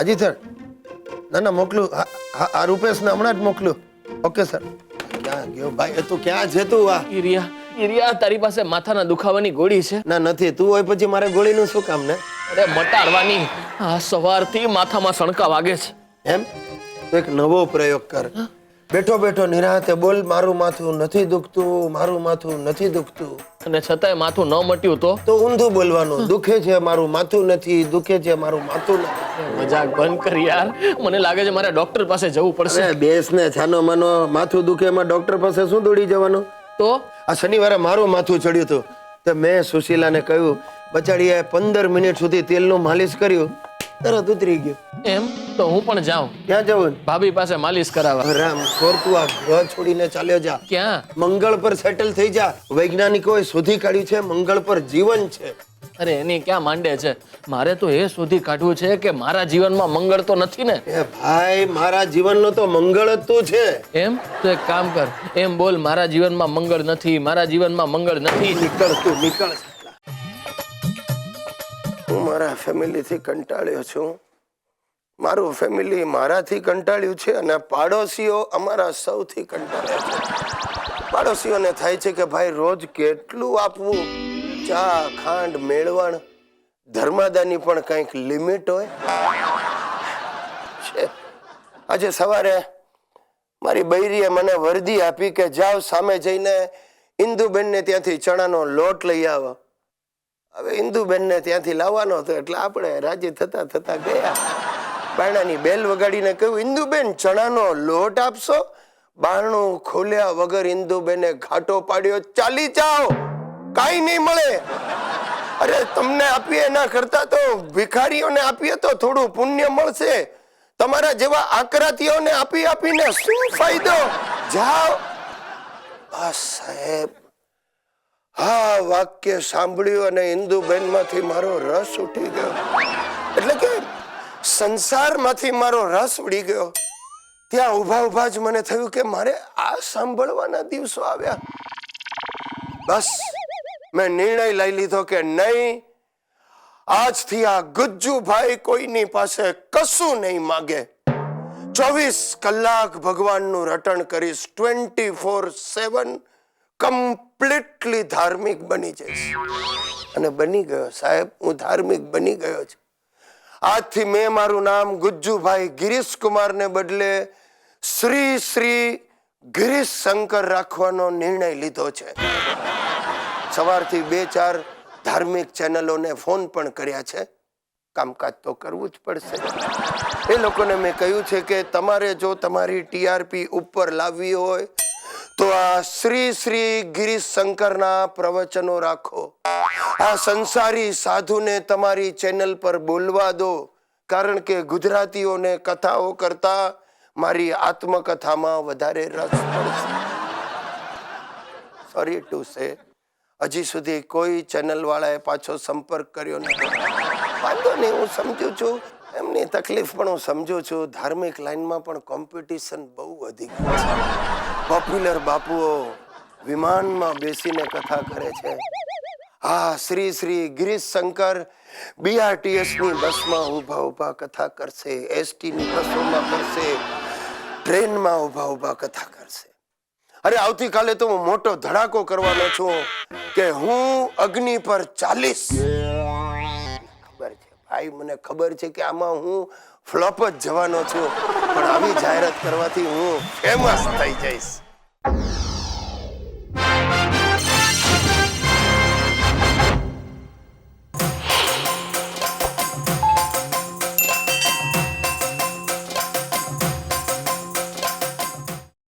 હાજી સર. ના ના મોકલું. આ રૂપેશને હમણાં જ મોકલું. Okay sir. ક્યાં ગયો ભાઈ? તું ક્યાં છે તું? ઈરિયા તારી પાસે માથાના દુખાવાની ગોળી છે? ના નથી. તું હોય પછી મારે ગોળીનું શું કામ ને? અરે મટાડવાની. આ સવારથી માથામાં સણકા વાગે છે. એમ તો એક નવો પ્રયોગ કર. બેઠો બેઠો નિરાતે બોલ, મારું માથું નથી દુખતું, મારું માથું નથી દુખતું. અને છતાંય માથું ન મટ્યું તો ઊંધું બોલવાનું, દુખે છે મારું માથું નથી, દુખે છે મારું માથું નથી. મજાક બંધ કર યાર. મને લાગે છે મારે ડોક્ટર પાસે જવું પડશે. બેસ ને છાનો માનો. માથું દુખે એમાં ડોક્ટર પાસે શું દોડી જવાનું? તો આ શનિવારે મારું માથું ચડ્યું હતું તો મેં સુશીલાને કહ્યું, બચાડીએ 15 મિનિટ સુધી તેલનું માલિશ કર્યું, તરત ઉતરી ગયું. એમ તો હું પણ જાઉં. ક્યાં જવું? ભાભી પાસે માલિશ કરાવવા. રામ ખોર, તું આ ગ્રહ છોડીને ચાલ્યો જા. ક્યાં? મંગળ પર સેટલ થઈ જા. વૈજ્ઞાનિકોએ શોધી કાઢ્યું છે મંગળ પર જીવન છે. અરે એની ક્યાં માંડે છે. મારે તો એ શોધી કાઢવું છે કે મારા જીવનમાં મંગળ તો નથી ને. એ ભાઈ, મારા જીવનનો તો મંગળ જ તું છે. એમ તો એક કામ કર, એમ બોલ, મારા જીવનમાં મંગળ નથી, મારા જીવનમાં મંગળ નથી. નીકળ તું, નીકળ. હું મારા ફેમિલીથી કંટાળ્યો છું. મારું ફેમિલી મારાથી કંટાળ્યું છે અને પાડોશીઓ અમારા સૌથી કંટાળ્યા છે. પાડોશીઓને થાય છે કે ભાઈ રોજ કેટલું આપવું? ચા, ખાંડ, મેળવણ, ધર્માદાની પણ કંઈક લિમિટ હોય છે. આજે સવારે મારી બૈરીએ મને વર્દી આપી કે જાઓ સામે જઈને ઇન્દુબેનને ત્યાંથી ચણાનો લોટ લઈ આવો. હવે ઇન્દુબેનને ત્યાંથી લાવવાનો હતો એટલે આપણે રાજી થતા થતા ગયા. બારણાની બેલ વગાડીને કહ્યું, ઇન્દુબેન ચણાનો લોટ આપશો? બારણું ખોલ્યા વગર ઇન્દુબેને ઘાટો પાડ્યો, ચાલી જાઓ, કાઈ નહીં મળે. અરે તમને આપીએ એના કરતા તો ભિખારીઓને આપીએ તો થોડું પુણ્ય મળશે. તમારા જેવા આકરાતીઓને આપી આપીને શું ફાયદો? જાઓ. બસ સાહેબ, હા વાક્ય સાંભળ્યું અને ઇન્દુબેન માંથી મારો રસ ઉઠી ગયો. એટલે કે સંસારમાંથી મારો રસ ઉડી ગયો. ત્યાં ઉભા ઉભા જ મને થયું કે મારે આ સાંભળવાના દિવસો આવ્યા. બસ મેં નિર્ણય લઈ લીધો કે નહીં, આજથી આ ગુજ્જુભાઈ કોઈની પાસે કશું નહીં માગે. 24 કલાક ભગવાનનું રટણ કરીશ. 24/7 કમ્પ્લીટલી ધાર્મિક બની જઈશ. અને બની ગયો સાહેબ, હું ધાર્મિક બની ગયો છું. આજથી મેં મારું નામ ગુજ્જુભાઈ ગિરીશ કુમારને બદલે શ્રી શ્રી ગિરીશ શંકર રાખવાનો નિર્ણય લીધો છે. સવારથી 2-4 ધાર્મિક ચેનલોને ફોન પણ કર્યા છે. કામકાજ તો કરવું જ પડશે. એ લોકોને મેં કહ્યું છે કે તમારે જો તમારી ટીઆરપી ઉપર લાવવી હોય તો આ શ્રી શ્રી ગિરીશ શંકરના પ્રવચનો રાખો. આ સંસારી સાધુને તમારી ચેનલ પર બોલવા દો, કારણ કે ગુજરાતીઓને કથાઓ કરતા મારી આત્મકથામાં વધારે રસ પડશે. સોરી ટુ સે, હજી સુધી કોઈ ચેનલ વાળાએ પાછો સંપર્ક કર્યો નથી. વાંધો નહીં, હું સમજુ છું એમની તકલીફ, પણ હું સમજુ છું ધાર્મિક લાઈનમાં પણ કોમ્પિટિશન બહુ વધી ગયું છે. પોપ્યુલર બાપુઓ વિમાનમાં બેસીને કથા કરે છે. હા, શ્રી શ્રી ગિરીશ શંકર BRTS ની બસમાં ઉભા ઉભા કથા કરશે, ST ની બસોમાં કરશે, ટ્રેનમાં ઉભા ઉભા કથા કરશે. અરે આવતીકાલે તો હું મોટો ધડાકો કરવાનો છું કે હું અગ્નિ પર ચાલીશ. ખબર છે ભાઈ, મને ખબર છે કે આમાં હું ફ્લોપ જ જવાનો છું, પણ આવી જાહેરાત કરવાથી હું ફેમસ થઈ જઈશ.